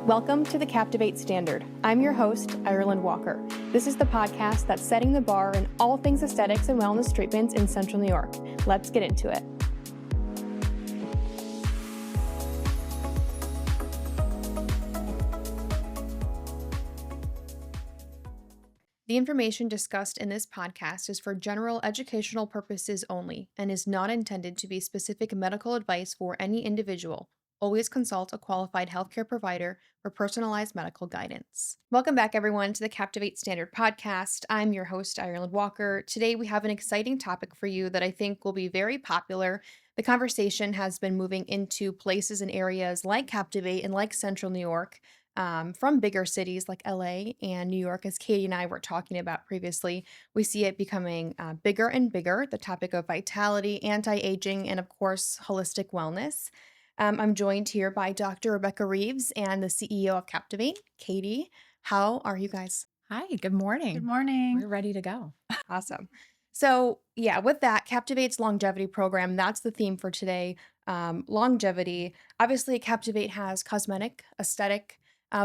Welcome to the Captivate Standard. I'm your host, Ireland Walker. This is the podcast that's setting the bar in all things aesthetics and wellness treatments in Central New York. Let's get into it. The information discussed in this podcast is for general educational purposes only and is not intended to be specific medical advice for any individual. Always consult a qualified healthcare provider for personalized medical guidance. Welcome back, everyone, to the Captivate Standard podcast. I'm your host, Ireland Walker. Today, we have an exciting topic for you that I think will be very popular. The conversation has been moving into places and areas like Captivate and like Central New York, from bigger cities like LA and New York, as Caitie and I were talking about previously. We see it becoming bigger and bigger, the topic of vitality, anti-aging, and of course, holistic wellness. I'm joined here by Dr. Rebecca Reeves and the CEO of Captivate, Caitie. How are you guys? Hi, good morning. Good morning. We're ready to go. Awesome. So, yeah, with that, Captivate's longevity program, that's the theme for today. Longevity. Obviously, Captivate has cosmetic, aesthetic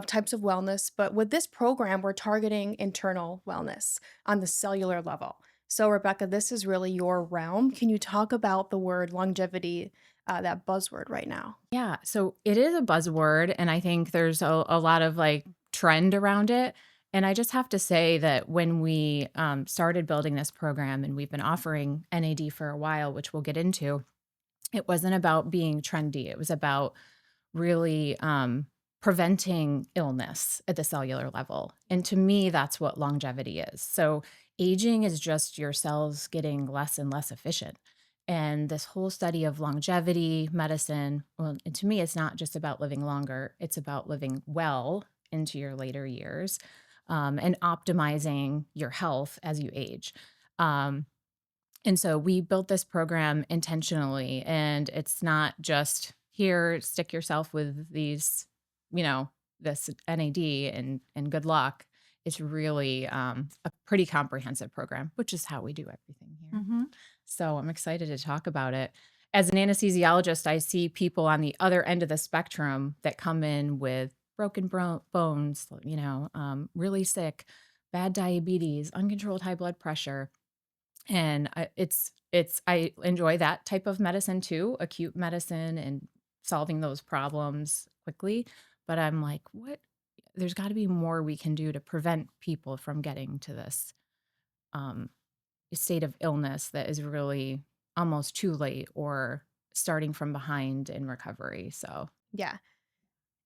types of wellness, but with this program, we're targeting internal wellness on the cellular level. So, Rebecca, this is really your realm. Can you talk about the word longevity, that buzzword right now? Yeah, so it is a buzzword, and I think there's a lot of trend around it. And I just have to say that when we started building this program, and we've been offering NAD for a while, which we'll get into, it wasn't about being trendy. It was about really preventing illness at the cellular level. And to me, that's what longevity is. So aging is just your cells getting less and less efficient. And this whole study of longevity medicine, well, and to me, it's not just about living longer, it's about living well into your later years, and optimizing your health as you age. And so we built this program intentionally, and it's not just here, stick yourself with these, this NAD and good luck. It's really a pretty comprehensive program, which is how we do everything here. Mm-hmm. So I'm excited to talk about it. As an anesthesiologist, I see people on the other end of the spectrum that come in with broken bones, really sick, bad diabetes, uncontrolled high blood pressure. And I enjoy that type of medicine too, acute medicine and solving those problems quickly. But I'm like, what? There's got to be more we can do to prevent people from getting to this state of illness that is really almost too late or starting from behind in recovery. So, Yeah.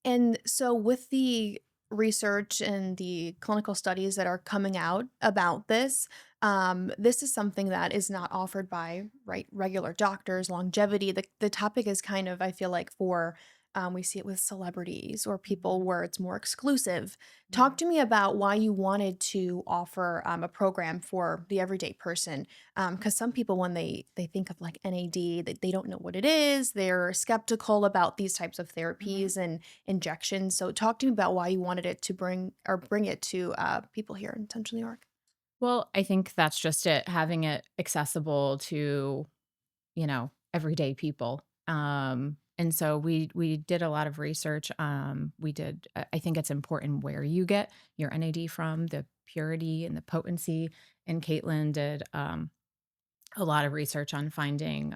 And so, with the research and the clinical studies that are coming out about this, this is something that is not offered by regular doctors. Longevity, the topic is kind of, I feel like, for we see it with celebrities or people where it's more exclusive. Talk to me about why you wanted to offer a program for the everyday person. Because some people, when they think of like NAD, they don't know what it is. They're skeptical about these types of therapies and injections. So talk to me about why you wanted it to bring it to people here in Central New York. well, I think that's just it, having it accessible to, everyday people. And so we did a lot of research. I think it's important where you get your NAD from, the purity and the potency. And Caitlin did a lot of research on finding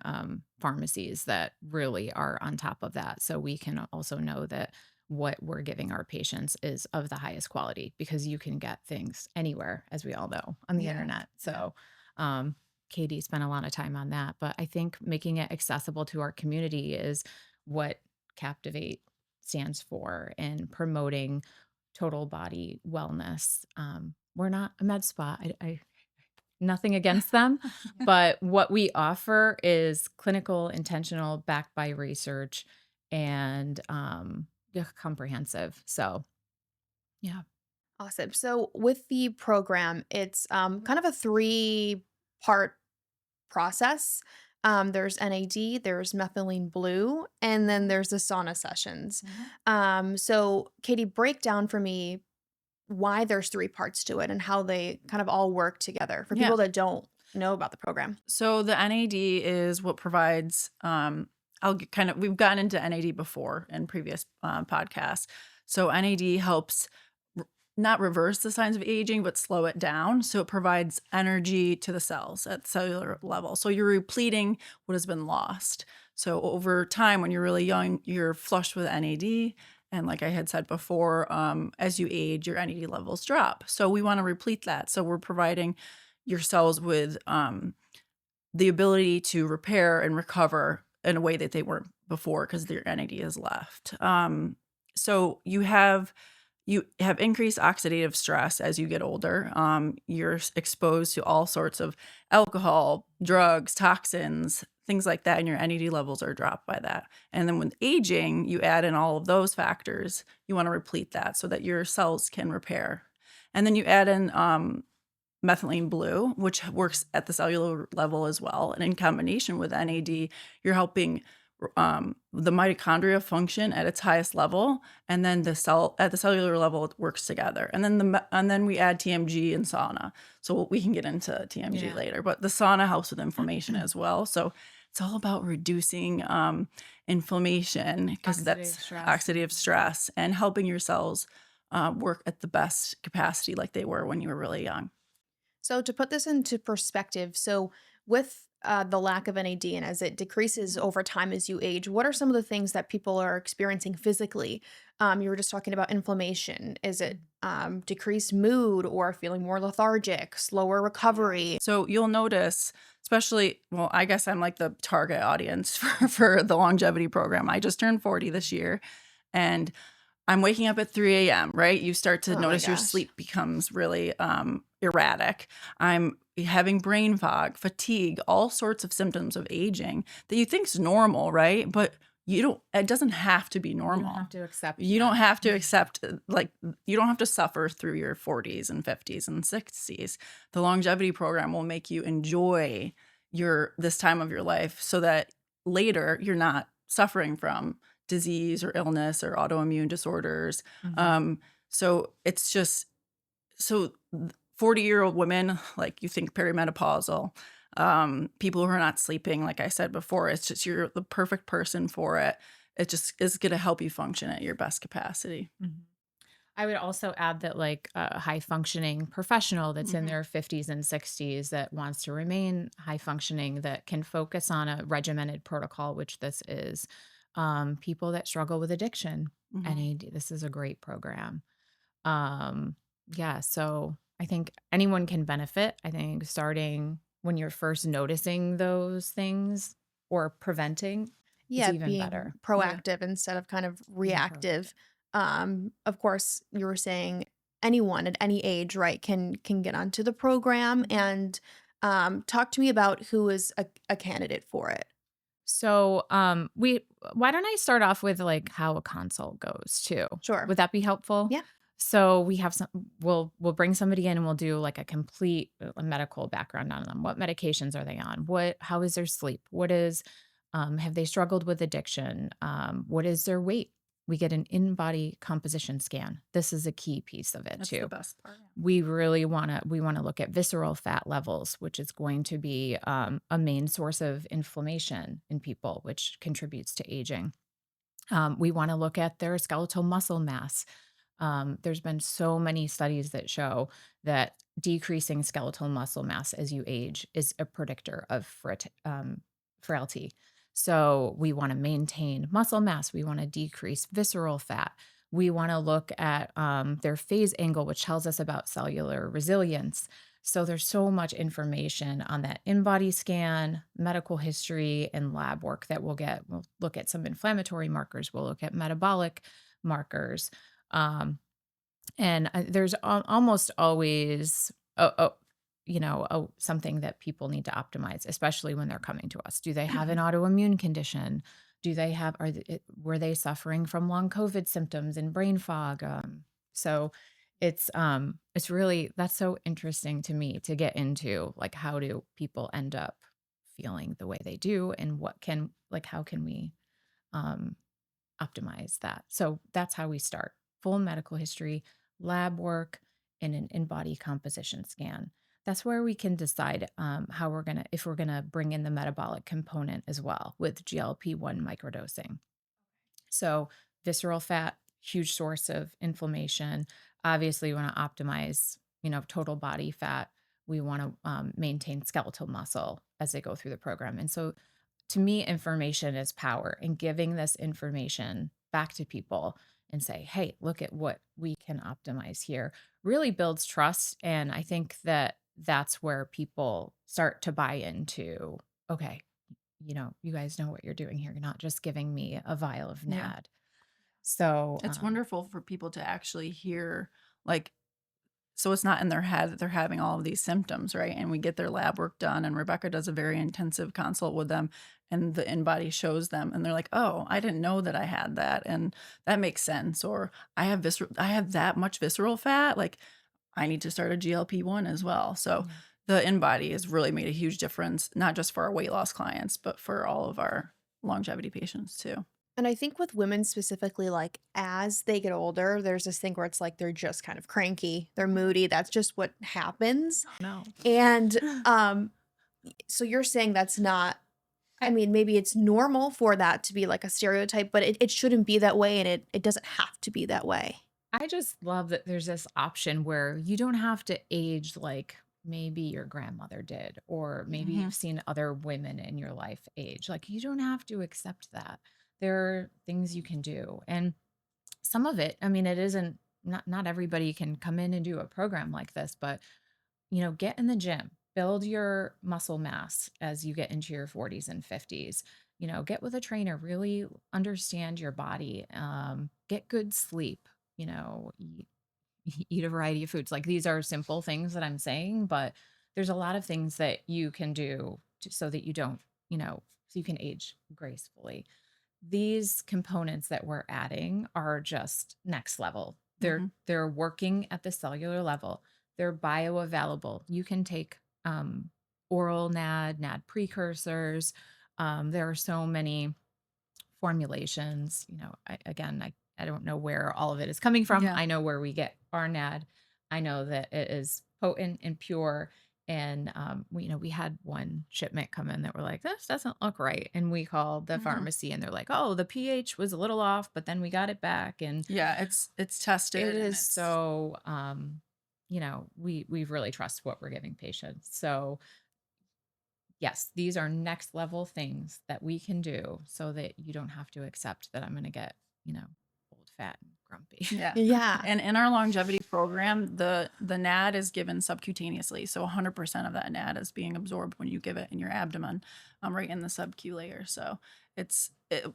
pharmacies that really are on top of that. So we can also know that what we're giving our patients is of the highest quality, because you can get things anywhere, as we all know, on the internet. So Caitie spent a lot of time on that. But I think making it accessible to our community is what Captivate stands for, in promoting total body wellness. We're not a med spa. I nothing against them, but what we offer is clinical, intentional, backed by research, and comprehensive. So, yeah. Awesome. So with the program, it's kind of a 3-part process. There's NAD, there's methylene blue, and then there's the sauna sessions. So Caitie, break down for me why there's 3 parts to it and how they kind of all work together for people that don't know about the program. So the NAD is what provides, we've gotten into NAD before in previous podcasts. So NAD helps not reverse the signs of aging, but slow it down. So it provides energy to the cells at cellular level. So you're repleting what has been lost. So over time, when you're really young, you're flushed with NAD. And like I had said before, as you age, your NAD levels drop. So we want to replete that. So we're providing your cells with the ability to repair and recover in a way that they weren't before because their NAD is left. So you have increased oxidative stress as you get older. You're exposed to all sorts of alcohol, drugs, toxins, things like that, and your NAD levels are dropped by that. And then with aging, you add in all of those factors. You want to replete that so that your cells can repair. And then you add in methylene blue, which works at the cellular level as well. And in combination with NAD, you're helping the mitochondria function at its highest level, and then at the cellular level it works together. And then we add TMG and sauna. So we can get into TMG later, but the sauna helps with inflammation as well. So it's all about reducing inflammation because that's oxidative stress and helping your cells work at the best capacity like they were when you were really young. So to put this into perspective, so with the lack of NAD and as it decreases over time as you age, what are some of the things that people are experiencing physically? You were just talking about inflammation. Is it decreased mood or feeling more lethargic, slower recovery? So you'll notice, especially, well, I guess I'm like the target audience for the longevity program. I just turned 40 this year, and I'm waking up at 3 a.m., right? You start to Oh my notice your gosh. sleep becomes really erratic. I'm having brain fog, fatigue, all sorts of symptoms of aging that you think's normal, right? But it doesn't have to be You normal. don't have to accept You don't that. have to accept, you don't have to suffer through your 40s and 50s and 60s. The longevity program will make you enjoy this time of your life so that later you're not suffering from disease or illness or autoimmune disorders. Mhm. So it's just, so 40-year-old women, like you think perimenopausal, people who are not sleeping, like I said before, it's just you're the perfect person for it. It just is going to help you function at your best capacity. Mhm. I would also add that like a high functioning professional that's in Mhm. their 50s and 60s that wants to remain high functioning, that can focus on a regimented protocol, which this is, people that struggle with addiction. Mhm. NAD, this is a great program. Um, yeah, so I think anyone can benefit. I think starting when you're first noticing those things or preventing is Yeah, even being better. Yeah. proactive instead of kind of Being proactive. reactive. Of course, you were saying anyone at any age, right, can get onto the program Mhm. and talk to me about who is a candidate for it. So, we why don't I start off with like how a consult goes too? Sure. Would that be helpful? Yeah. So we have some we'll bring somebody in and we'll do like a complete medical background on them. What medications are they on? How is their sleep? What is have they struggled with addiction? What is their weight? We get an in-body composition scan. This is a key piece of it That's the too. best part. We want to look at visceral fat levels, which is going to be a main source of inflammation in people, which contributes to aging. We want to look at their skeletal muscle mass. There's been so many studies that show that decreasing skeletal muscle mass as you age is a predictor of frailty. So we want to maintain muscle mass. We want to decrease visceral fat. We want to look at their phase angle, which tells us about cellular resilience. So there's so much information on that in-body scan, medical history, and lab work that we'll get. We'll look at some inflammatory markers. We'll look at metabolic markers. Um, and there's almost always something that people need to optimize, especially when they're coming to us. Do they have an autoimmune condition? Do they have were they suffering from long COVID symptoms and brain fog? So it's really, that's so interesting to me to get into, like, how do people end up feeling the way they do, and how can we um optimize that. So that's how we start. Full medical history, lab work, and an in-body composition scan. That's where we can decide if we're gonna bring in the metabolic component as well with GLP-1 microdosing. So visceral fat huge source of inflammation. Obviously, we want to optimize, total body fat. We want to maintain skeletal muscle as they go through the program. And so to me, information is power, and giving this information back to people and say, hey, look at what we can optimize here really builds trust. And I think that that's where people start to buy into, okay, you guys know what you're doing here. You're not just giving me a vial of Yeah. NAD. So It's wonderful for people to actually hear, like, so it's not in their head that they're having all of these symptoms, right? And we get their lab work done, and Rebecca does a very intensive consult with them, and the InBody shows them, and they're like, "Oh, I didn't know that I had that, and that makes sense." Or I have that much visceral fat, like I need to start a GLP-1 as well. So yeah. the InBody has really made a huge difference, not just for our weight loss clients, but for all of our longevity patients too. And I think with women specifically, like as they get older, there's this thing where it's like they're just kind of cranky, they're moody. That's just what happens. No. And so you're saying that's not, I mean, maybe it's normal for that to be like a stereotype, but it shouldn't be that way, and it doesn't have to be that way. I just love that there's this option where you don't have to age like maybe your grandmother did, or maybe Mhm. you've seen other women in your life age. Like, you don't have to accept that. There are things you can do. And some of it, I mean, it isn't, not everybody can come in and do a program like this, but get in the gym, build your muscle mass as you get into your 40s and 50s. Get with a trainer, really understand your body, get good sleep, eat, eat a variety of foods. Like, these are simple things that I'm saying, but there's a lot of things that you can do so that you don't, so you can age gracefully. These components that we're adding are just next level. Mhm. They're working at the cellular level. They're bioavailable. You can take oral NAD precursors. There are so many formulations. I don't know where all of it is coming from. Yeah. I know where we get our NAD. I know that it is potent and pure. And we had one shipment come in that were like, this doesn't look right. And we called the Mhm. pharmacy, and they're like, oh, the pH was a little off, but then we got it back. And Yeah, it's tested it and is it's so we really trust what we're giving patients. So yes, these are next level things that we can do so that you don't have to accept that I'm going to get, old, fat, and grumpy. yeah. Yeah. And in our longevity program, the NAD is given subcutaneously. So 100% of that NAD is being absorbed when you give it in your abdomen, right in the sub-Q layer. So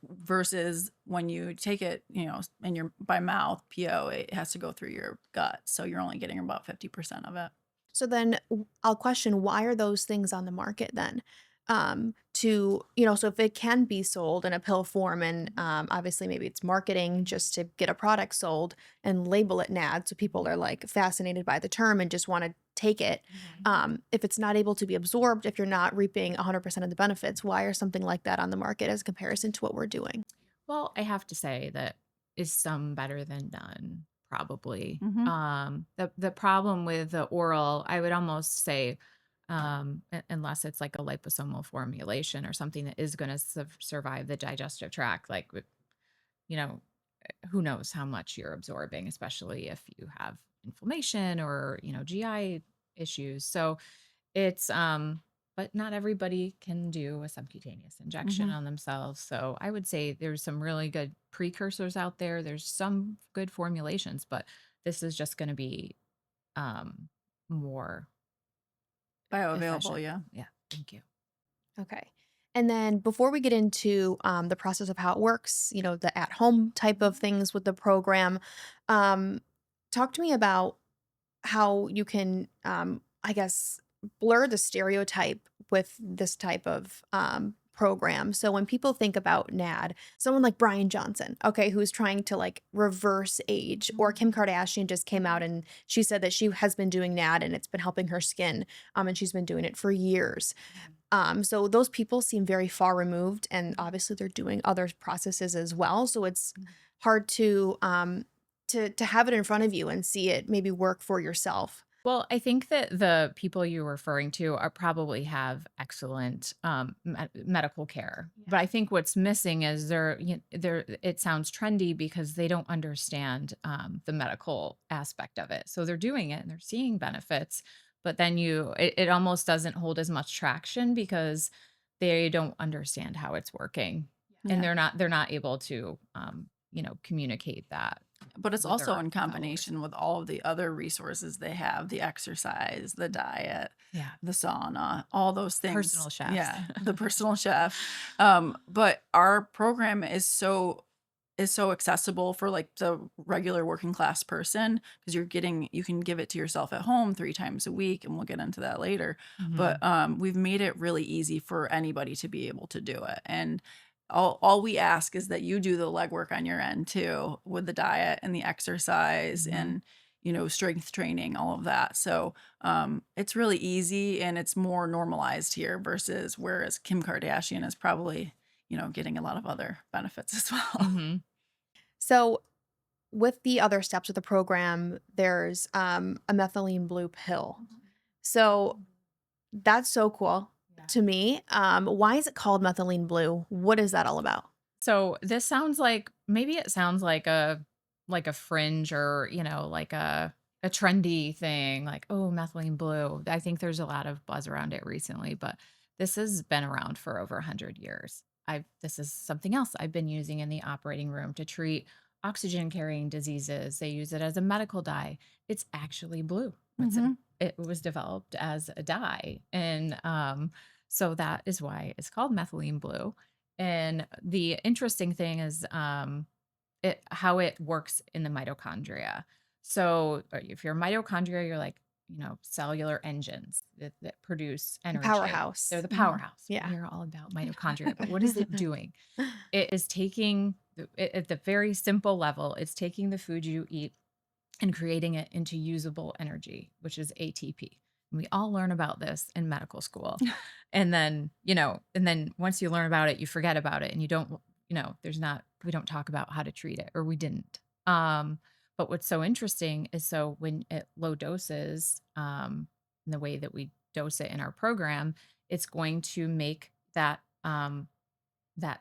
versus when you take it, in your by mouth, PO, it has to go through your gut. So you're only getting about 50% of it. So then I'll question, why are those things on the market then? So if it can be sold in a pill form, and obviously maybe it's marketing just to get a product sold and label it NAD, so people are like fascinated by the term and just want to take it. If it's not able to be absorbed, if you're not reaping 100% of the benefits, why are something like that on the market as a comparison to what we're doing? Well, I have to say that is some better than none, probably. Mhm. The problem with the oral, I would almost say, unless it's like a liposomal formulation or something that is going to survive the digestive tract, like, you know, who knows how much you're absorbing, especially if you have inflammation or, GI issues. So it's but not everybody can do a subcutaneous injection Mhm. on themselves. So I would say there's some really good precursors out there. There's some good formulations, but this is just going to be more Bioavailable, efficient. yeah. Yeah, thank you. Okay. And then before we get into the process of how it works, the at home type of things with the program, um, talk to me about how you can, I guess, blur the stereotype with this type of program. So when people think about NAD, someone like Brian Johnson, okay, who's trying to like reverse age, or Kim Kardashian just came out and she said that she has been doing NAD and it's been helping her skin, and she's been doing it for years. So those people seem very far removed, and obviously they're doing other processes as well. So it's hard to have it in front of you and see it maybe work for yourself. Well, I think that the people you're referring to are probably have excellent medical care, but I think what's missing is they're it sounds trendy because they don't understand the medical aspect of it. So they're doing it and they're seeing benefits, but then it almost doesn't hold as much traction because they don't understand how it's working, and Yeah. they're not able to communicate that But it's with also their in followers. combination with all of the other resources they have, the exercise, the diet, Yeah, the sauna, all those things. personal chefs. Yeah, the personal chef. But our program is so accessible for like the regular working class person because you can give it to yourself at home 3 times a week, and we'll get into that later. But Mhm. we've made it really easy for anybody to be able to do it. And all we ask is that you do the legwork on your end too with the diet and the exercise Mhm. and strength training, all of that. So it's really easy and it's more normalized here versus whereas Kim Kardashian is probably getting a lot of other benefits as well. Mhm. So, with the other steps of the program, there's a methylene blue pill. So, that's so cool Yeah. to me. Why is it called methylene blue? What is that all about? So this sounds like maybe it sounds like a fringe or, like a trendy thing, like, oh, methylene blue. I think there's a lot of buzz around it recently, but this has been around for over 100 years. I This is something else I've been using in the operating room to treat oxygen carrying diseases. They use it as a medical dye. It's actually blue. Hmm. It was developed as a dye. And so that is why it's called methylene blue. And the interesting thing is how it works in the mitochondria. So if you're mitochondria, you're like, cellular engines that produce The energy. They're powerhouse. the Hmm. powerhouse. We Yeah. hear all about mitochondria, but what is it doing? It is taking, at the very simple level, it's taking the food you eat and creating it into usable energy, which is ATP. And we all learn about this in medical school. And then once you learn about it, you forget about it and you don't, we don't talk about how to treat it, or we didn't. But what's so interesting is, so when at low doses, in the way that we dose it in our program, it's going to make that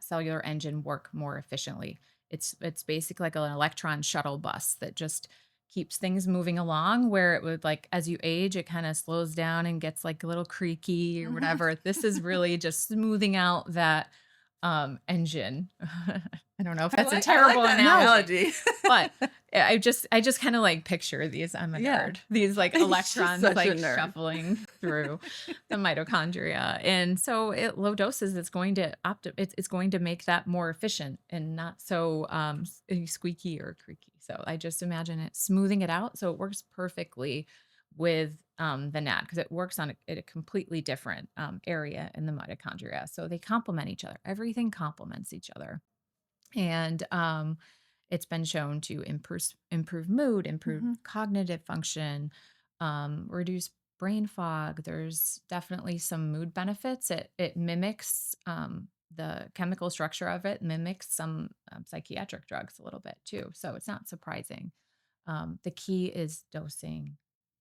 cellular engine work more efficiently. It's basically like an electron shuttle bus that just keeps things moving along, where it would, like, as you age, it kind of slows down and gets like a little creaky or Hmm. whatever. This is really just smoothing out that engine. I don't know if that's a I like terrible that No. analogy, analogy. but I just kind of like picture these. I'm a Yeah. nerd. These like She's electrons such a like nerd. shuffling through the mitochondria. And so at low doses, it's going to it's going to make that more efficient and not so squeaky or creaky. So I just imagine it smoothing it out so it works perfectly with the NAD, because it works on a completely different area in the mitochondria. So they complement each other. Everything complements each other. And it's been shown to improve mood, improve Hmm. cognitive function, reduce brain fog. There's definitely some mood benefits. It mimics the chemical structure of it, mimics some psychiatric drugs a little bit too. So it's not surprising. The key is dosing,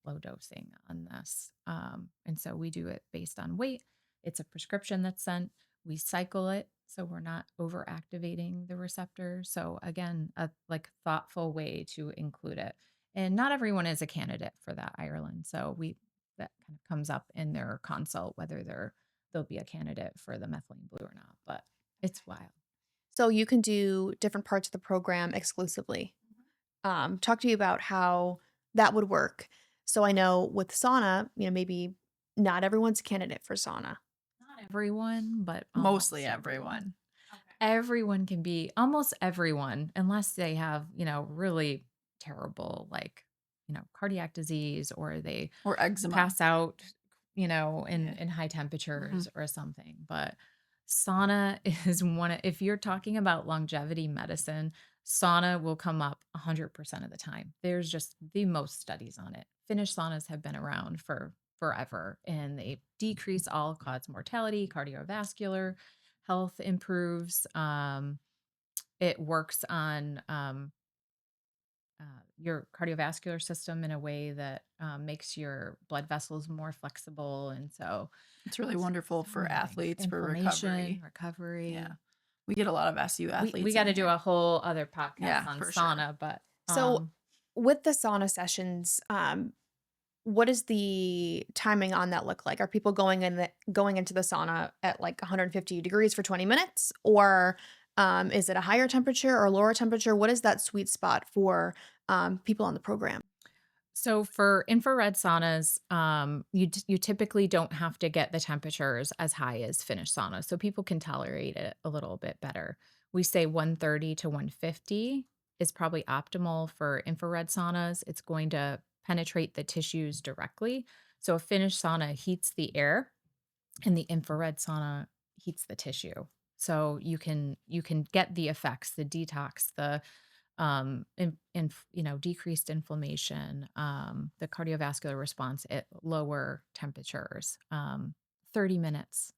low dosing on this. And so we do it based on weight. It's a prescription that's sent. We cycle it so we're not over activating the receptor. So again, a like thoughtful way to include it. And not everyone is a candidate for that, Ireland. So that kind of comes up in their consult whether they'll be a candidate for the methylene blue or not. But it's wild. So, you can do different parts of the program exclusively. Talk to me about how that would work. So, I know with sauna, maybe not everyone's a candidate for sauna. Not everyone, but Mostly almost everyone. everyone. Everyone can be, almost everyone, unless they have, really terrible, like, cardiac disease, or they Or eczema. pass out, Yeah. in high Hmm. temperatures or something. But sauna is if you're talking about longevity medicine, sauna will come up 100% of the time. There's just the most studies on it. Finnish saunas have been around for forever, and they decrease all cause mortality, cardiovascular health improves. It works on your cardiovascular system in a way that makes your blood vessels more flexible. And so It's really wonderful so for many things. athletes for Inflammation, recovery. Yeah. recovery. We get a lot of SU We athletes got in to do here. a whole other podcast Yeah, on for sure. sauna, but So, with the sauna sessions, what does the timing on that look like? Are people going into the sauna at like 150 degrees for 20 minutes, or is it a higher temperature or lower temperature? What is that sweet spot for people on the program? So for infrared saunas, you typically don't have to get the temperatures as high as finished sauna, so people can tolerate it a little bit better. We say 130 to 150 is probably optimal for infrared saunas. It's going to penetrate the tissues directly. So a finished sauna heats the air, and the infrared sauna heats the tissue. So you can get the effects, the detox, the decreased inflammation, the cardiovascular response at lower temperatures. 30 minutes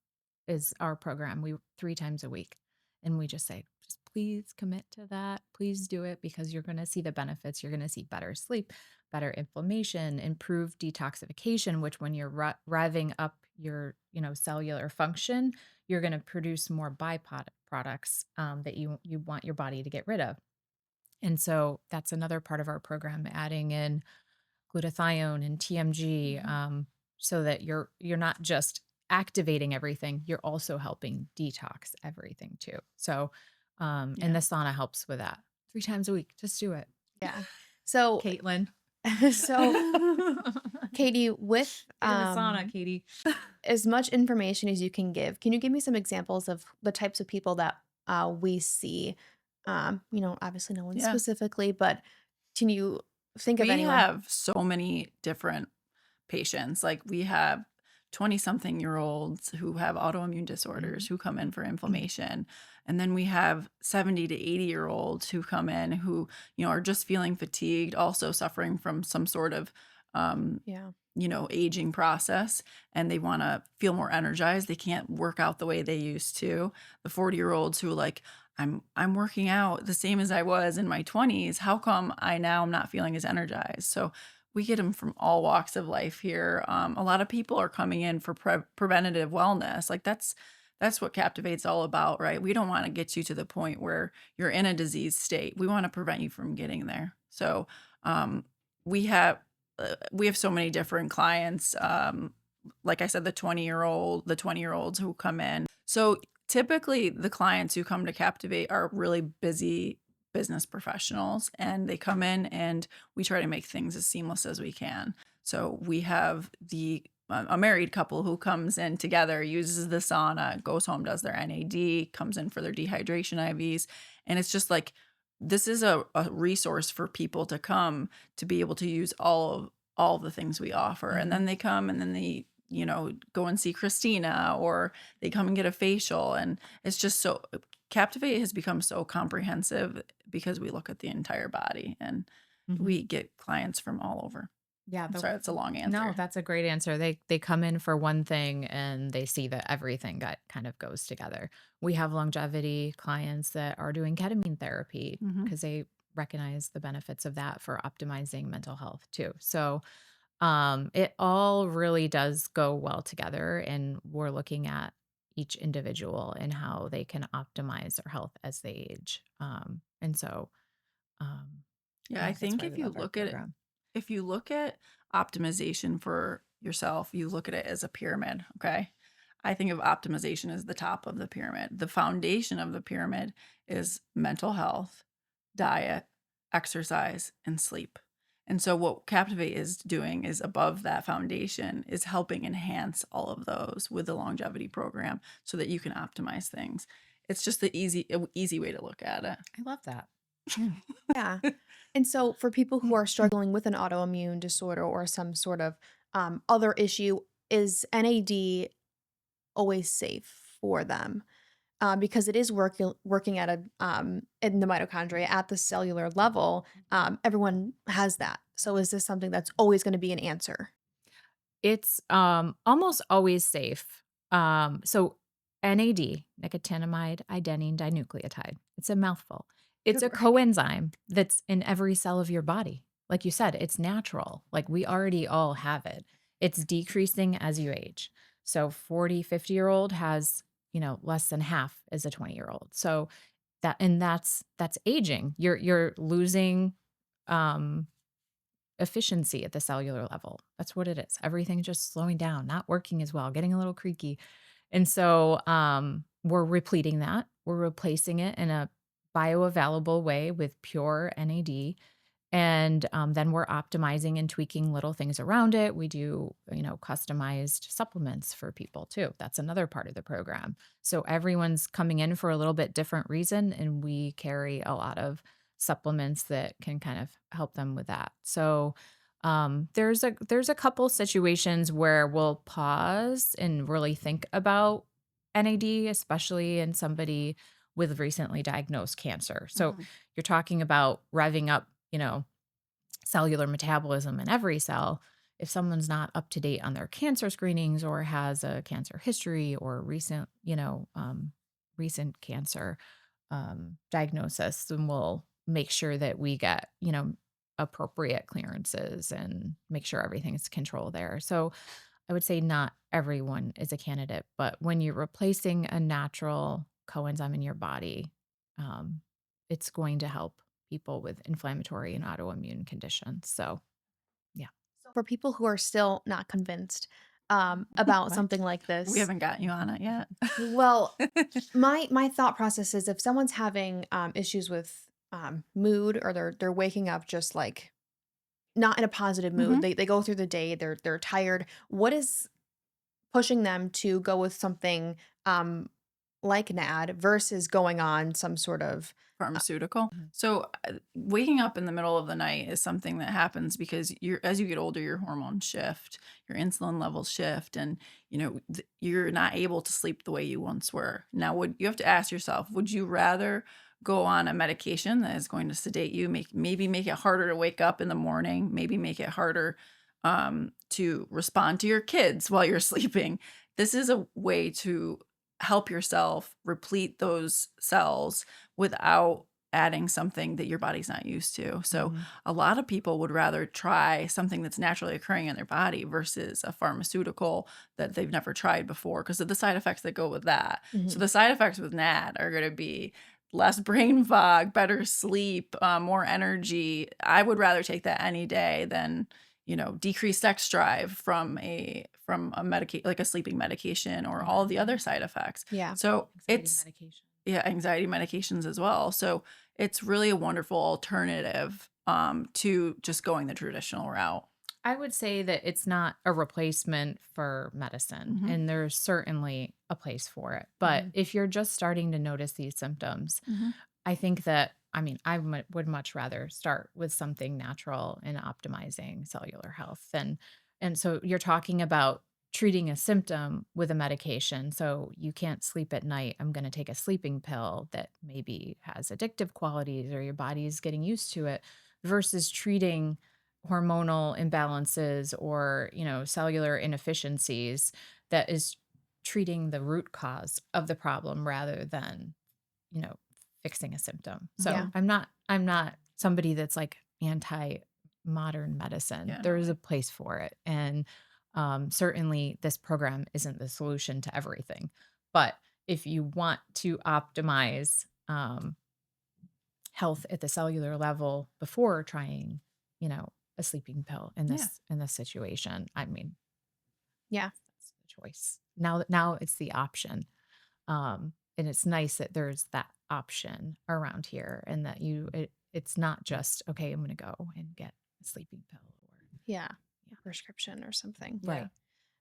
is our program. We 3 times a week. And we just say, just please commit to that. Please do it, because you're going to see the benefits. You're going to see better sleep, better inflammation, improved detoxification, which when you're revving up your, cellular function, you're going to produce more byproducts that you want your body to get rid of. And so that's another part of our program, adding in glutathione and TMG, so that you're not just activating everything, you're also helping detox everything too. So, and Yeah. the sauna helps with that. 3 times a week, just do it. Yeah. So, Caitlin, so Caitie, with get in the sauna, Caitie. as much information as you can you give me some examples of the types of people that we see? Obviously no one Yeah. specifically, but can you think of We anyone? have so many different patients. Like we have 20-something-year-olds who have autoimmune disorders who come in for inflammation. And then we have 70 to 80-year-olds who come in who, are just feeling fatigued, also suffering from some sort of Yeah. aging process, and they want to feel more energized. They can't work out the way they used to. The 40-year-olds who are like, I'm working out the same as I was in my 20s. How come I'm not feeling as energized? So we get them from all walks of life here. A lot of people are coming in for preventative wellness. Like that's what Captivate's all about, right? We don't want to get you to the point where you're in a disease state. We want to prevent you from getting there. So we have so many different clients. Like I said, the 20-year-olds who come in. So typically the clients who come to Captivate are really busy business professionals, and they come in and we try to make things as seamless as we can. So we have a married couple who comes in together, uses the sauna, goes home, does their NAD, comes in for their dehydration IVs. And it's just like, this is a resource for people to come to be able to use all of the things we offer. And then they come and then they, go and see Christina, or they come and get a facial. And it's just so, Captivate has become so comprehensive because we look at the entire body, and we get clients from all over. Yeah, I'm sorry, that's a long answer. No, that's a great answer. They come in for one thing and they see that everything kind of goes together. We have longevity clients that are doing ketamine therapy because they recognize the benefits of that for optimizing mental health too. So it all really does go well together, and we're looking at each individual and how they can optimize their health as they age. And so, Yeah, I that's think why if we you love our look at it, program. if you look at optimization for yourself, you look at it as a pyramid, okay? I think of optimization as the top of the pyramid. The foundation of the pyramid is mental health, diet, exercise, and sleep. And so what Captivate is doing is above that foundation is helping enhance all of those with the longevity program so that you can optimize things. It's just the easy way to look at it. I love that. Yeah. And so for people who are struggling with an autoimmune disorder or some sort of other issue, is NAD always safe for them? Because it is working at in the mitochondria at the cellular level. Everyone has that. So is this something that's always going to be an answer? It's almost always safe. So NAD, nicotinamide adenine dinucleotide, it's a mouthful. It's Good a work. coenzyme that's in every cell of your body. Like you said, it's natural. Like we already all have it. It's decreasing as you age. So 40, 50-year-old has, less than half as a 20-year-old. So that's aging. You're losing um efficiency at the cellular level. That's what it is. Everything's just slowing down, not working as well, getting a little creaky. And so we're repleting that. We're replacing it in a bioavailable way with pure NAD. And then we're optimizing and tweaking little things around it. We do, customized supplements for people too. That's another part of the program. So everyone's coming in for a little bit different reason, and we carry a lot of supplements that can kind of help them with that. So there's a couple situations where we'll pause and really think about NAD, especially in somebody with recently diagnosed cancer. So Mhm. you're talking about revving up, cellular metabolism in every cell. If someone's not up to date on their cancer screenings or has a cancer history or recent cancer diagnosis, then we'll make sure that we get, appropriate clearances and make sure everything's control there. So I would say not everyone is a candidate, but when you're replacing a natural coenzyme in your body, um, it's going to help people with inflammatory and autoimmune conditions. So, yeah. So for people who are still not convinced about What? something like We this, haven't got you on it yet. well, my thought process is if someone's having issues with mood, or they're waking up just like not in a positive mood, Mhm. they go through the day, they're tired. What is pushing them to go with something um, like NAD versus going on some sort of Pharmaceutical. Mhm. So, waking up in the middle of the night is something that happens because as you get older, your hormones shift, your insulin levels shift, and you're not able to sleep the way you once were. Now, would you have to ask yourself, would you rather go on a medication that is going to sedate you, maybe make it harder to wake up in the morning, maybe make it harder to respond to your kids while you're sleeping? This is a way to help yourself replete those cells without adding something that your body's not used to. So Mhm. a lot of people would rather try something that's naturally occurring in their body versus a pharmaceutical that they've never tried before because of the side effects that go with that. So Mhm. the side effects with NAD are going to be less brain fog, better sleep, more energy. I would rather take that any day than decreased sex drive from a medication like a sleeping medication or all the other side effects. Yeah. So Anxiety it's medication. yeah, anxiety medications as well. So it's really a wonderful alternative to just going the traditional route. I would say that it's not a replacement for medicine, Hmm. and there's certainly a place for it. But Mhm. if you're just starting to notice these symptoms, Hmm. I think that, I mean, would much rather start with something natural and optimizing cellular health. And so you're talking about treating a symptom with a medication. So you can't sleep at night. I'm going to take a sleeping pill that maybe has addictive qualities or your body's getting used to it versus treating hormonal imbalances or, cellular inefficiencies that is treating the root cause of the problem rather than, you know, fixing a symptom. So Yeah. Hmm. I'm not somebody that's like anti modern medicine. Yeah, no There is a way. place for it. And certainly this program isn't the solution to everything. But if you want to optimize health at the cellular level before trying, a sleeping pill in Yeah. this situation, I mean, Yeah. that's the choice. Now it's the option. And it's nice that there's that option around here and that it's not just, okay, I'm going to go and get a sleeping pill or, Yeah. yeah, Prescription or something. Yeah.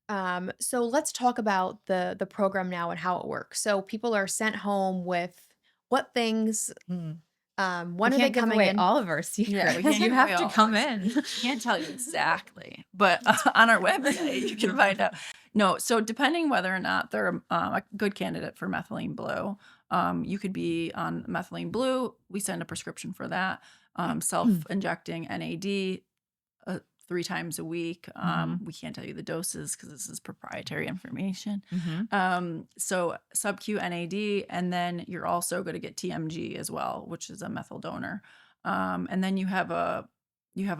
right. So let's talk about the program now and how it works. So people are sent home with what things, Mm. We when are they can't give coming away in? all of our Yeah, we secrets. can't You give away have to all of come our in. secrets. Can't tell you exactly, but on our website you can find out. No, so depending whether or not they're a good candidate for methylene blue, you could be on methylene blue. We send a prescription for that. Self-injecting NAD, 3 times a week. Mhm. We can't tell you the doses because this is proprietary information. Mhm. So sub-Q NAD, and then you're also going to get TMG as well, which is a methyl donor. And then you have a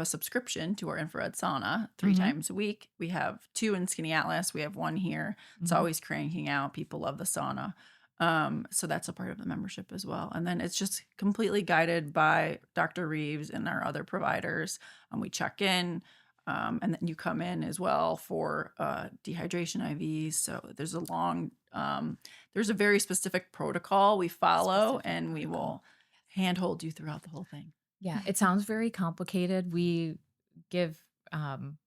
subscription to our infrared sauna 3 Mhm. times a week. We have 2 in Skinny Atlas. We have 1 here. It's Mhm. always cranking out. People love the sauna. So that's a part of the membership as well. And then it's just completely guided by Dr. Reeves and our other providers. We check in, and then you come in as well for dehydration IVs. So there's a very specific protocol we follow, Specific and we protocol. will handhold you throughout the whole thing. Yeah, it sounds very complicated. Give um,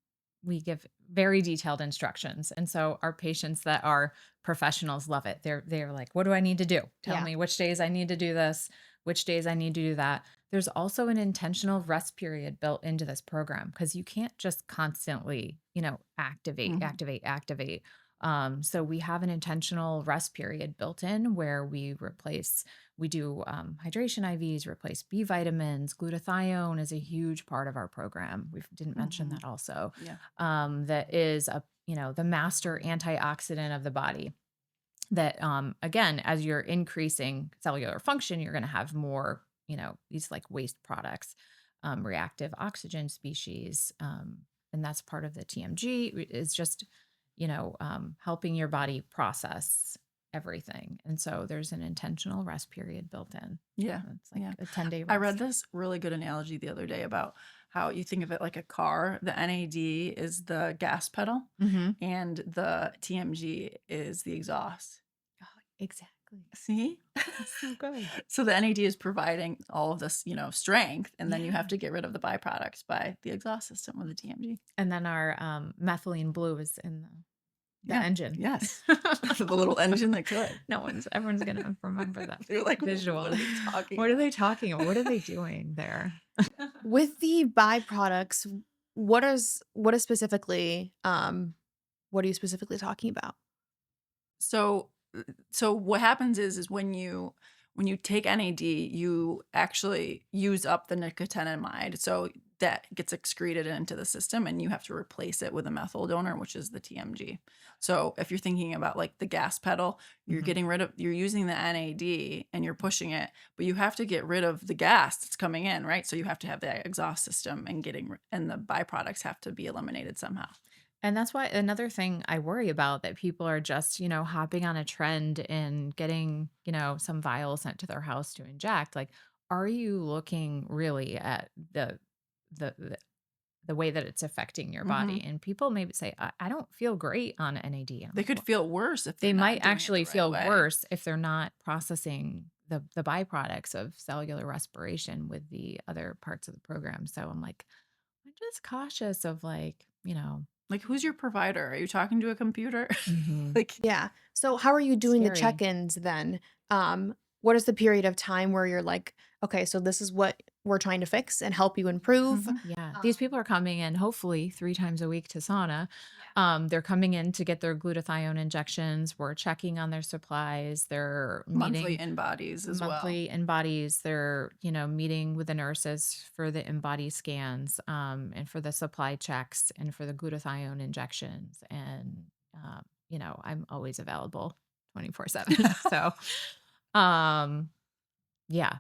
we give very detailed instructions, and so our patients that are professionals love it. They're like, "What do I need to do? Tell Yeah. me which days I need to do this, which days I need to do that." There's also an intentional rest period built into this program because you can't just constantly, activate, Mhm. activate, activate. So we have an intentional rest period built in where we do hydration IVs, replace B vitamins. Glutathione is a huge part of our program. We didn't mention Mhm. that also. Yeah. That is the master antioxidant of the body. That again, as you're increasing cellular function, you're going to have more, these like waste products, reactive oxygen species, and that's part of the TMG. Is just helping your body process everything. And so there's an intentional rest period built in. Yeah. It's like Yeah. a 10-day I read rest. this really good analogy the other day about how you think of it like a car. The NAD is the gas pedal, Mm-hmm. and the TMG is the exhaust. Oh, exactly. See? That's so good. So the NAD is providing all of this, strength, and then you have Yeah. to get rid of the byproducts by the exhaust system with the TMG. And then our methylene blue is in the Yeah. engine. Yes. The little engine that could. Everyone's gonna remember that They're like, visual. what are they talking What are about? they talking about? What are they doing there? With the byproducts, what is specifically what are you specifically talking about? So so what happens is when you take NAD, you actually use up the nicotinamide. So that gets excreted into the system, and you have to replace it with a methyl donor, which is the TMG. So if you're thinking about like the gas pedal, Mhm. you're using the NAD and you're pushing it, but you have to get rid of the gas that's coming in, right? So you have to have the exhaust system, and and the byproducts have to be eliminated somehow. And that's why another thing I worry about that people are just, hopping on a trend and getting, some vials sent to their house to inject. Like, are you looking really at the the way that it's affecting your body? Mhm. And people maybe say, I don't feel great on NAD. I'm They like, could well, feel worse if they they're not might doing it the actually right feel way. worse if they're not processing the byproducts of cellular respiration with the other parts of the program. So I'm like, I'm just cautious of like, Like, who's your provider? Are you talking to a computer? mhm, Like, Yeah. So how are you doing the scary. check-ins then? What is the period of time where you're like, okay, so this is what we're trying to fix and help you improve? mhm. Yeah, these Um, people are coming in hopefully 3 times a week to sauna. They're coming in to get their glutathione injections. We're checking on their supplies. They're Monthly meeting in bodies as well. monthly in bodies. They're, meeting with the nurses for the in-body scans, and for the supply checks and for the glutathione injections. And, I'm always available 24/7. So, um, yeah,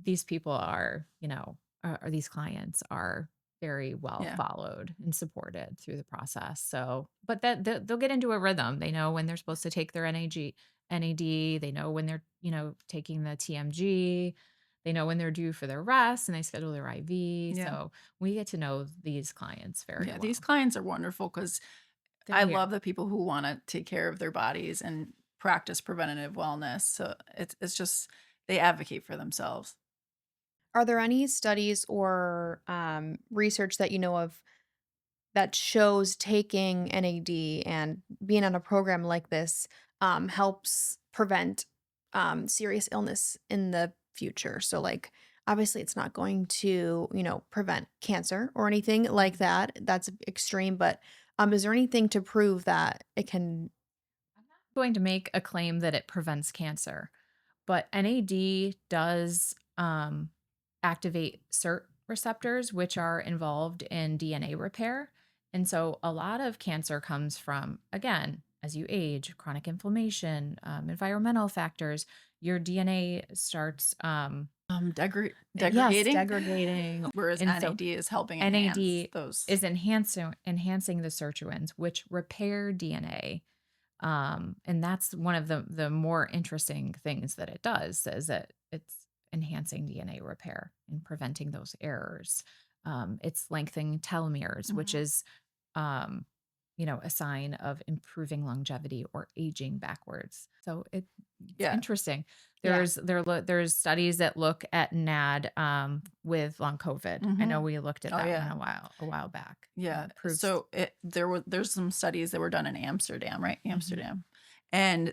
these people are, or these clients are very well Yeah. followed and supported through the process. So, but that they'll get into a rhythm. They know when they're supposed to take their NAD. They know when they're, taking the TMG. They know when they're due for their rest, and they schedule their IV. Yeah. So we get to know these clients very Yeah. These well. clients are wonderful because They're I here. love the people who want to take care of their bodies and practice preventative wellness. So it's just they advocate for themselves. are there any studies or research that you know of that shows taking NAD and being on a program like this helps prevent serious illness in the future? So, like, obviously, it's not going to, prevent cancer or anything like that. That's extreme, but is there anything to prove that it can? I'm not going to make a claim that it prevents cancer, but NAD does activate receptors, which are involved in DNA repair. And so a lot of cancer comes from, again, as you age, chronic inflammation, environmental factors, your DNA starts, yes, Degrading, degrading. whereas And so NAD is helping enhance NAD those. is enhancing the sirtuins, which repair DNA. And that's one of the more interesting things that it does, is that it's enhancing DNA repair and preventing those errors. It's lengthening telomeres, which Mhm. is, um, a sign of improving longevity or aging backwards. So it's Yeah. interesting. Yeah. There's studies that look at NAD with long COVID. I know Mhm. we looked at Oh, that one yeah. a while back. Yeah. Proves. So there's some studies that were done in Amsterdam, right? Mhm. Amsterdam. And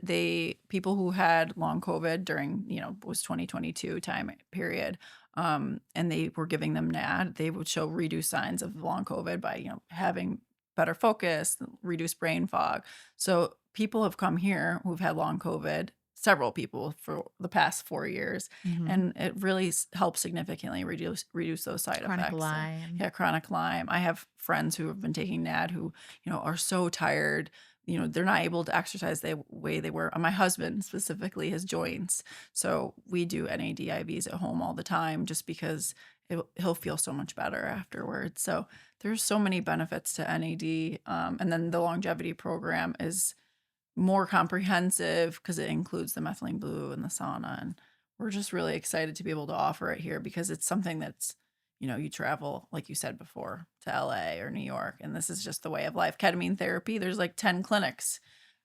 people who had long COVID during, was 2022 time period, and they were giving them NAD, they would show reduced signs of long COVID by, having better focus, reduced brain fog. So people have come here who've had long COVID, several people for the past 4 years, Mhm. and it really helps significantly reduce those side Chronic effects. Lyme. Yeah, chronic Lyme. I have friends who have been taking NAD who, are so tired. They're not able to exercise the way they were. My husband specifically, his joints. So we do NAD IVs at home all the time just because he'll feel so much better afterwards. So there's so many benefits to NAD. And then the longevity program is more comprehensive because it includes the methylene blue and the sauna. And we're just really excited to be able to offer it here because it's something that's, you travel, like you said before, to LA or New York, and this is just the way of life. Ketamine therapy, there's like 10 clinics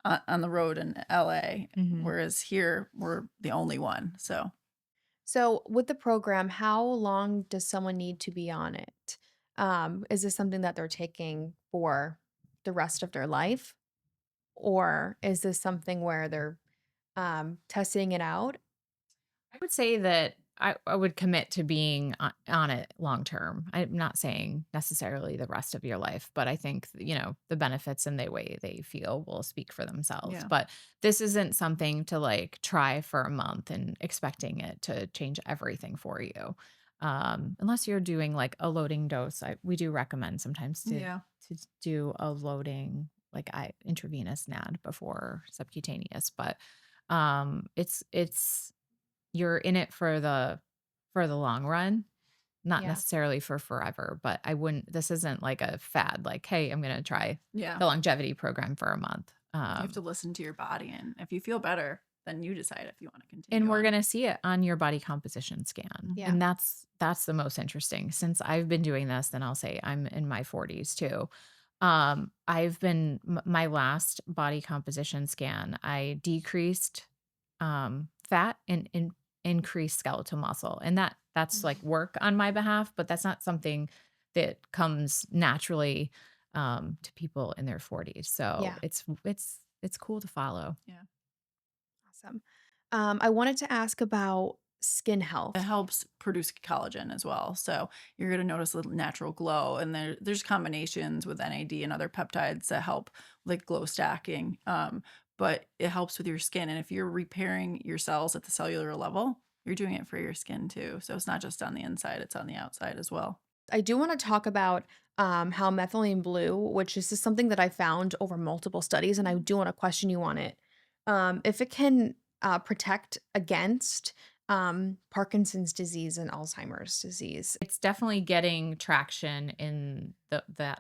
on the road in LA, Mhm. whereas here we're the only one. So So, with the program, how long does someone need to be on it? Is this something that they're taking for the rest of their life? Or is this something where they're testing it out? I would say that I would commit to being on it long term. I'm not saying necessarily the rest of your life, but I think, the benefits and the way they feel will speak for themselves. yeah. But this isn't something to like try for a month and expecting it to change everything for you. Unless you're doing like a loading dose, we do recommend sometimes Yeah. to do a loading, like I intravenous NAD before subcutaneous, but it's you're in it for the long run, not Yeah. necessarily for forever, but I wouldn't this isn't like a fad, like, "Hey, I'm gonna try Yeah. the longevity program for a month." You have to listen to your body, and if you feel better, then you decide if you want to And continue we're on. gonna see it on your body composition scan, Yeah. and that's the most interesting. Since I've been doing this, then I'll say I'm in my 40s too. I've been my last body composition scan, I decreased fat and increased skeletal muscle, and that's like Mhm. work on my behalf, but that's not something that comes naturally to people in their 40s. So Yeah. it's cool to follow. Yeah. Awesome. I wanted to ask about skin It health. helps produce collagen as well. So you're going to notice a natural glow. And there's combinations with NAD and other peptides that help, like glow stacking. But it helps with your skin. And if you're repairing your cells at the cellular level, you're doing it for your skin too. So it's not just on the inside, it's on the outside as well. I do want to talk about how methylene blue, which is just something that I found over multiple studies, and I do want to question you on it. If it can protect against Parkinson's disease and Alzheimer's disease. It's definitely getting traction in the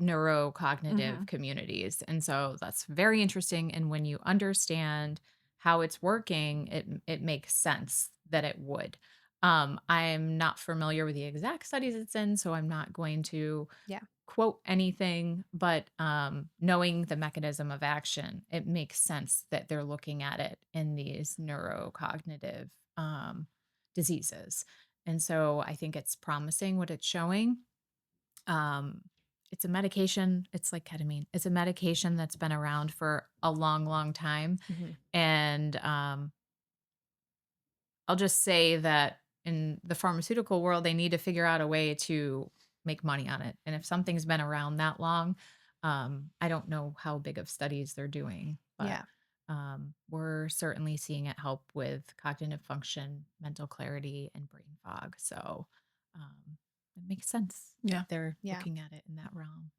neurocognitive Hmm. communities. And so that's very interesting. And when you understand how it's working, it makes sense that it would. I'm not familiar with the exact studies it's in, so I'm not going to Yeah. quote anything, but knowing the mechanism of action, it makes sense that they're looking at it in these neurocognitive diseases. And so I think it's promising what it's showing. Um, it's a medication, it's like ketamine. It's a medication that's been around for a long, long time. Mhm. And I'll just say that in the pharmaceutical world, they need to figure out a way to make money on it. And if something's been around that long, I don't know how big of studies they're doing, but Yeah. we're certainly seeing it help with cognitive function, mental clarity, and brain fog. So it makes sense Yeah. that they're Yeah. looking at it in that realm.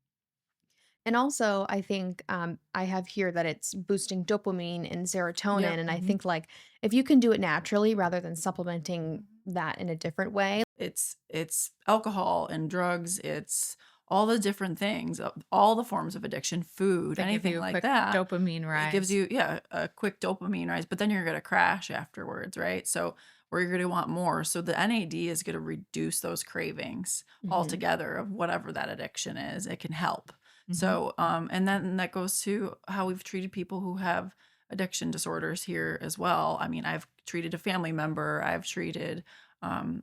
And also, I think I have here that it's boosting dopamine and serotonin. Yep. And I Mhm. think, like, if you can do it naturally rather than supplementing that in a different way. It's alcohol and drugs, it's all the different things, all the forms of addiction, food, They give anything you a like quick that. dopamine It gives rise. you, yeah, a quick dopamine rise, but then you're gonna crash afterwards, right? So, or you're gonna want more. So the NAD is gonna reduce those cravings Mhm. altogether of whatever that addiction is. It can help. Mhm. So, and then that goes to how we've treated people who have addiction disorders here as well. I mean, I've treated a family member, I've treated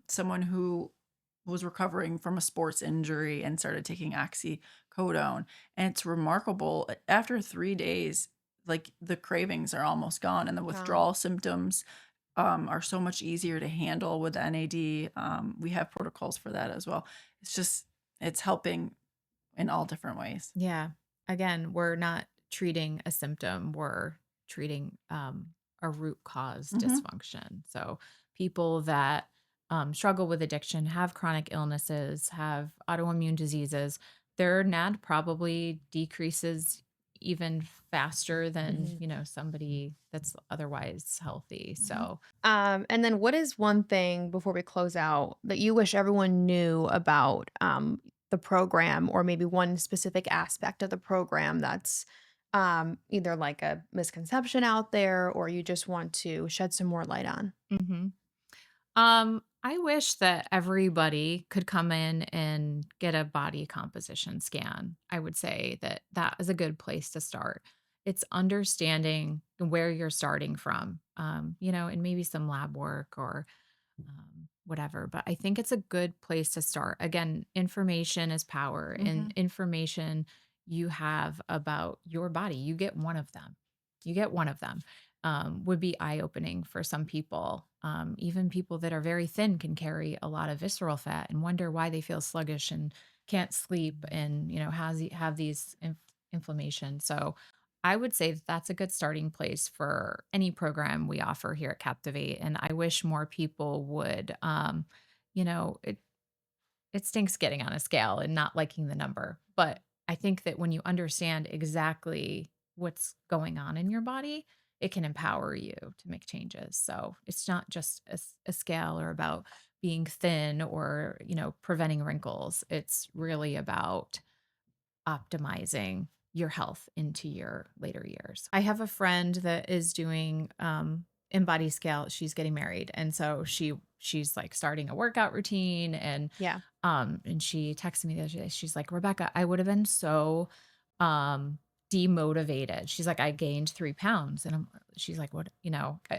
someone who was recovering from a sports injury and started taking oxycodone. And it's remarkable. After 3 days, like the cravings are almost gone, and the Wow. withdrawal symptoms are so much easier to handle with NAD. We have protocols for that as well. It's just, it's helping in all different ways. Yeah. Again, we're not treating a symptom, we're treating a root cause Hmm. dysfunction. So people that struggle with addiction, have chronic illnesses, have autoimmune diseases, their NAD probably decreases even faster than, Mhm. somebody that's otherwise healthy. Hmm. So And then what is one thing before we close out that you wish everyone knew about the program, or maybe one specific aspect of the program that's either like a misconception out there, or you just want to shed some more light on? mhm. I wish that everybody could come in and get a body composition scan. I would say that that is a good place to start. It's understanding where you're starting from, and maybe some lab work or whatever. But I think it's a good place to start. Again, information is power, and Hmm. information you have about your body, you get one of them. You get one of them. Would be eye opening for some people. Even people that are very thin can carry a lot of visceral fat and wonder why they feel sluggish and can't sleep and have these inflammation. So I would say that that's a good starting place for any program we offer here at Captivate. And I wish more people would, it stinks getting on a scale and not liking the number. But I think that when you understand exactly what's going on in your body, it can empower you to make changes. So it's not just a scale or about being thin or, preventing wrinkles. It's really about optimizing your health into your later years. I have a friend that is doing in body scale. She's getting married, and so she's like starting a workout routine, Yeah. and she texted me the other day. She's like, "Rebecca, I would have been so um demotivated." She's like, "I gained 3 pounds." And she's like, "What,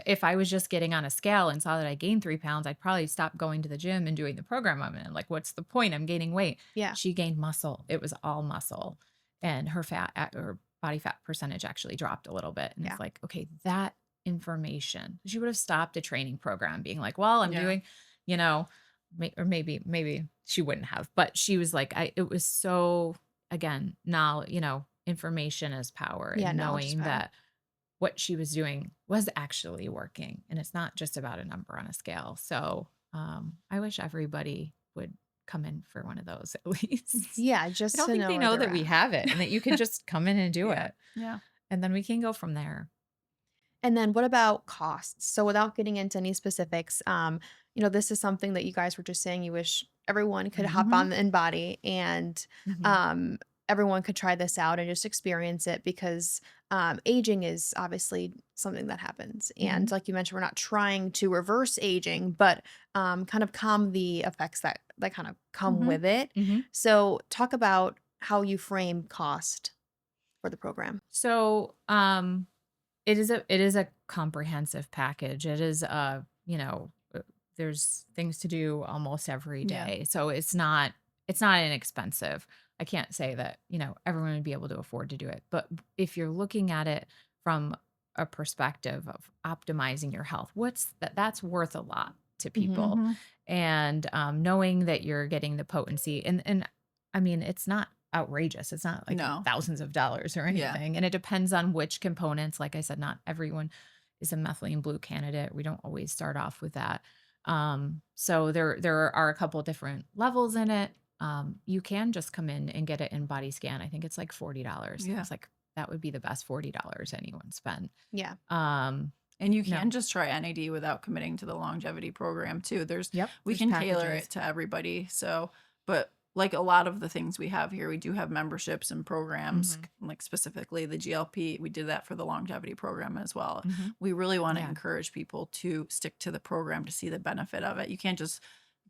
if I was just getting on a scale and saw that I gained 3 pounds, I'd probably stop going to the gym and doing the program I'm in. Like, what's the point? I'm gaining weight." Yeah. She gained muscle. It was all muscle. And her body fat percentage actually dropped a little bit. And Yeah. it's like, okay, that information. She would have stopped a training program being like, well, I'm Yeah. doing, you know, or maybe she wouldn't have, but she was like, it was so, again, now, information is power, Yeah. and Knowledge is knowing power. that what she was doing was actually working, and it's not just about a number on a scale. So I wish everybody would come in for one of those at least. Yeah. I Just don't to think know they where know they're that we at. have it and that you can just come in and do Yeah. it. Yeah. And then we can go from there. And then what about costs? So without getting into any specifics, this is something that you guys were just saying you wish everyone could hop Hmm. on the InBody and Mhm. um, everyone could try this out and just experience it, because aging is obviously something that happens. And Mhm. like you mentioned, we're not trying to reverse aging, but kind of calm the effects that kind of come Hmm. with it. Mhm. So talk about how you frame cost for the program. So, it is a comprehensive package. It is there's things to do almost every Yeah. day. So it's not inexpensive. I can't say that, everyone would be able to afford to do it. But if you're looking at it from a perspective of optimizing your health, that's worth a lot to Hmm. people. Hmm. And knowing that you're getting the potency, and I mean, it's not outrageous. It's not like No. thousands of dollars or Yeah. anything. And it depends on which components. Like I said, not everyone is a methylene blue candidate. We don't always start off with that. So there are a couple different levels in it. You can just come in and get it in body scan. I think it's like $40. Yeah. It's like that would be the best $40 anyone spent. Yeah. And you No. can just try NAD without committing to the longevity program too. Yep. We there's can tailor packages. it to everybody. So, but like a lot of the things we have here, we do have memberships and programs, like specifically the GLP. We did that for the longevity program as well. Mhm. We really want to Yeah. encourage people to stick to the program to see the benefit of it. You can't just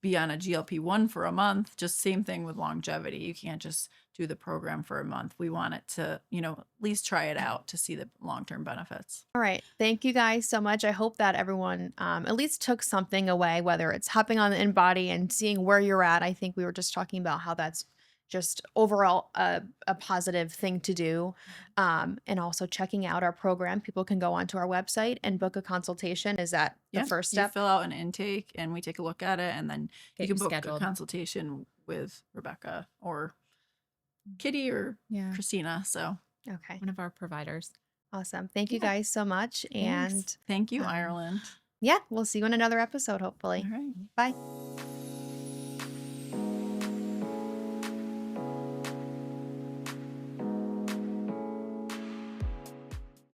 be on a GLP-1 for a month. Just same thing with longevity. You can't just do the program for a month. We want it to, at least try it out to see the long-term benefits. All right. Thank you guys so much. I hope that everyone at least took something away, whether it's hopping on the InBody and seeing where you're at. I think we were just talking about how that's just overall a positive thing to do. And also checking out our program. People can go onto our website and book a consultation. Is that the first You step? fill out an intake and we take a look at it, and then Get you can you book scheduled. a consultation with Rebecca or Kitty or Yeah. Christina. So Okay. One of our providers. Awesome. Thank you Yeah. guys so much. thanks. And Thank you, um, Ireland. yeah, we'll see you in another episode, hopefully. All right. Bye.